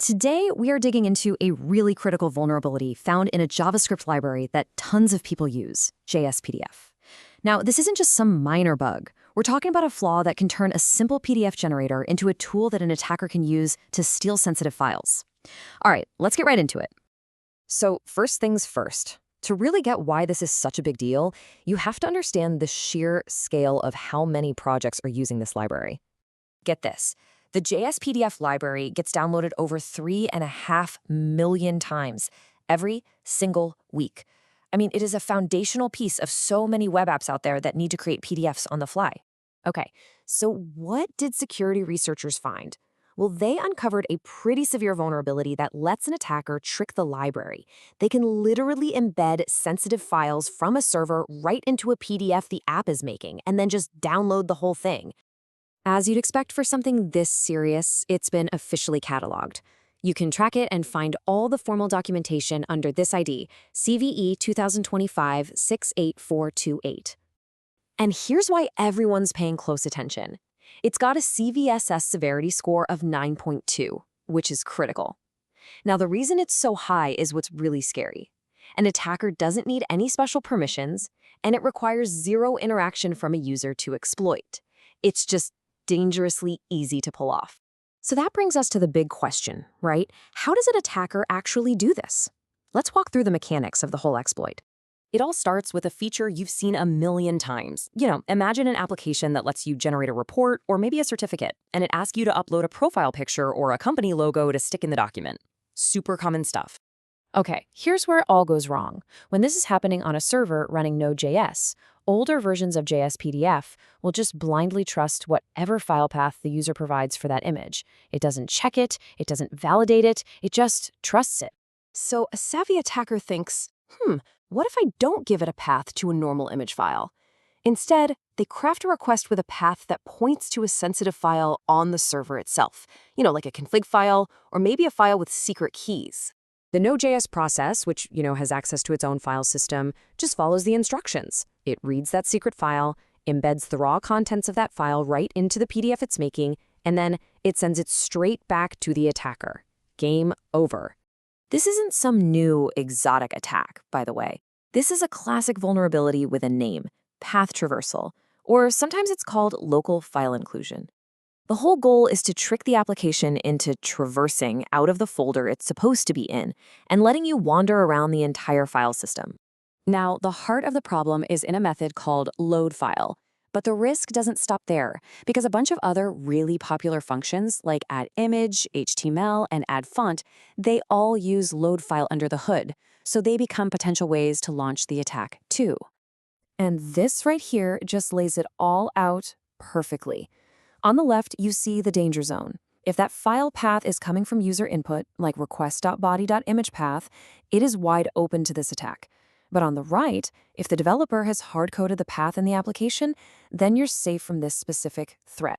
Today, we are digging into a really critical vulnerability found in a JavaScript library that tons of people use, jspdf. Now, this isn't just some minor bug. We're talking about a flaw that can turn a simple PDF generator into a tool that an attacker can use to steal sensitive files. All right, let's get right into it. So, first things first. To really get why this is such a big deal, you have to understand the sheer scale of how many projects are using this library. Get this. The jspdf library gets downloaded over 3.5 million times every single week. I mean, it is a foundational piece of so many web apps out there that need to create PDFs on the fly. Okay, so what did security researchers find? Well, they uncovered a pretty severe vulnerability that lets an attacker trick the library. They can literally embed sensitive files from a server right into a PDF the app is making and then just download the whole thing. As you'd expect for something this serious, it's been officially cataloged. You can track it and find all the formal documentation under this ID, CVE 2025-68428. And here's why everyone's paying close attention. It's got a CVSS severity score of 9.2, which is critical. Now, the reason it's so high is what's really scary. An attacker doesn't need any special permissions, and it requires zero interaction from a user to exploit. It's just dangerously easy to pull off. So that brings us to the big question, right? How does an attacker actually do this? Let's walk through the mechanics of the whole exploit. It all starts with a feature you've seen a million times. Imagine an application that lets you generate a report or maybe a certificate, and it asks you to upload a profile picture or a company logo to stick in the document. Super common stuff. Okay, here's where it all goes wrong. When this is happening on a server running Node.js, older versions of jspdf will just blindly trust whatever file path the user provides for that image. It doesn't check it, it doesn't validate it, it just trusts it. So a savvy attacker thinks, what if I don't give it a path to a normal image file? Instead, they craft a request with a path that points to a sensitive file on the server itself, like a config file or maybe a file with secret keys. The Node.js process, which, has access to its own file system, just follows the instructions. It reads that secret file, embeds the raw contents of that file right into the PDF it's making, and then it sends it straight back to the attacker. Game over. This isn't some new, exotic attack, by the way. This is a classic vulnerability with a name, path traversal, or sometimes it's called local file inclusion. The whole goal is to trick the application into traversing out of the folder it's supposed to be in and letting you wander around the entire file system. Now, the heart of the problem is in a method called loadFile, but the risk doesn't stop there because a bunch of other really popular functions like addImage, HTML, and addFont, they all use loadFile under the hood, so they become potential ways to launch the attack too. And this right here just lays it all out perfectly. On the left, you see the danger zone. If that file path is coming from user input, like request.body.image path, it is wide open to this attack. But on the right, if the developer has hard-coded the path in the application, then you're safe from this specific threat.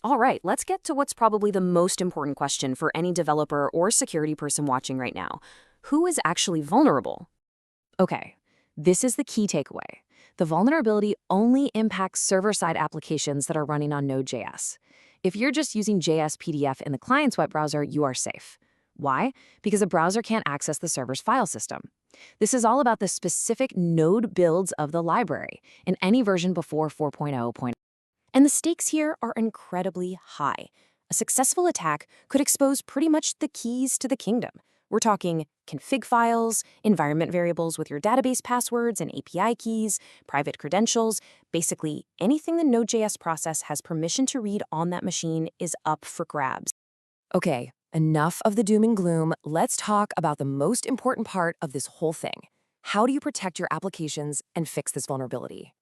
All right, let's get to what's probably the most important question for any developer or security person watching right now. Who is actually vulnerable? Okay, this is the key takeaway. The vulnerability only impacts server-side applications that are running on Node.js. If you're just using jspdf in the client's web browser, you are safe. Why? Because the browser can't access the server's file system. This is all about the specific node builds of the library in any version before 4.0. And the stakes here are incredibly high. A successful attack could expose pretty much the keys to the kingdom. We're talking config files, environment variables with your database passwords and API keys, private credentials. Basically, anything the Node.js process has permission to read on that machine is up for grabs. Okay, enough of the doom and gloom. Let's talk about the most important part of this whole thing. How do you protect your applications and fix this vulnerability?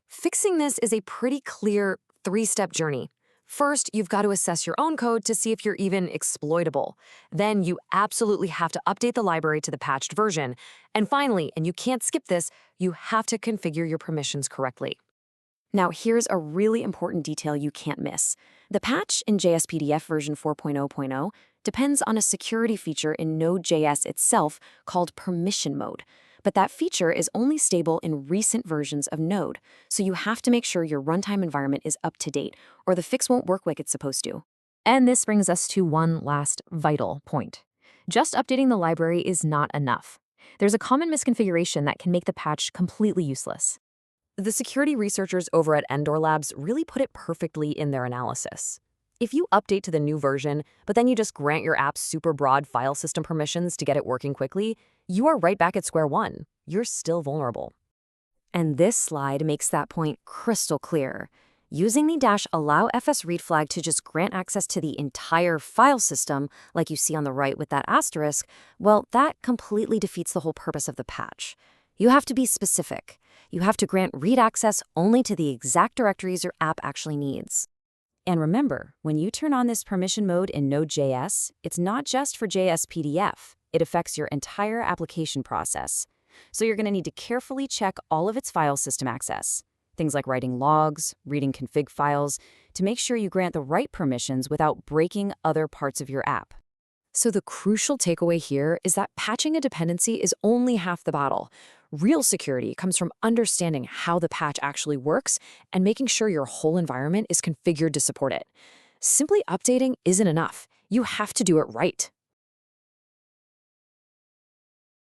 Fixing this is a pretty clear three-step journey. First, you've got to assess your own code to see if you're even exploitable. Then you absolutely have to update the library to the patched version. And finally, and you can't skip this, you have to configure your permissions correctly. Now, here's a really important detail you can't miss. The patch in jspdf version 4.0 depends on a security feature in Node.js itself called permission mode. But that feature is only stable in recent versions of Node, so you have to make sure your runtime environment is up to date, or the fix won't work like it's supposed to. And this brings us to one last vital point. Just updating the library is not enough. There's a common misconfiguration that can make the patch completely useless. The security researchers over at Endor Labs really put it perfectly in their analysis. If you update to the new version, but then you just grant your app super broad file system permissions to get it working quickly, you are right back at square one. You're still vulnerable. And this slide makes that point crystal clear. Using the -allow-fs-read flag to just grant access to the entire file system, like you see on the right with that asterisk, well, that completely defeats the whole purpose of the patch. You have to be specific. You have to grant read access only to the exact directories your app actually needs. And remember, when you turn on this permission mode in Node.js, it's not just for jspdf. It affects your entire application process. So you're going to need to carefully check all of its file system access. Things like writing logs, reading config files, to make sure you grant the right permissions without breaking other parts of your app. So the crucial takeaway here is that patching a dependency is only half the battle. Real security comes from understanding how the patch actually works and making sure your whole environment is configured to support it. Simply updating isn't enough. You have to do it right.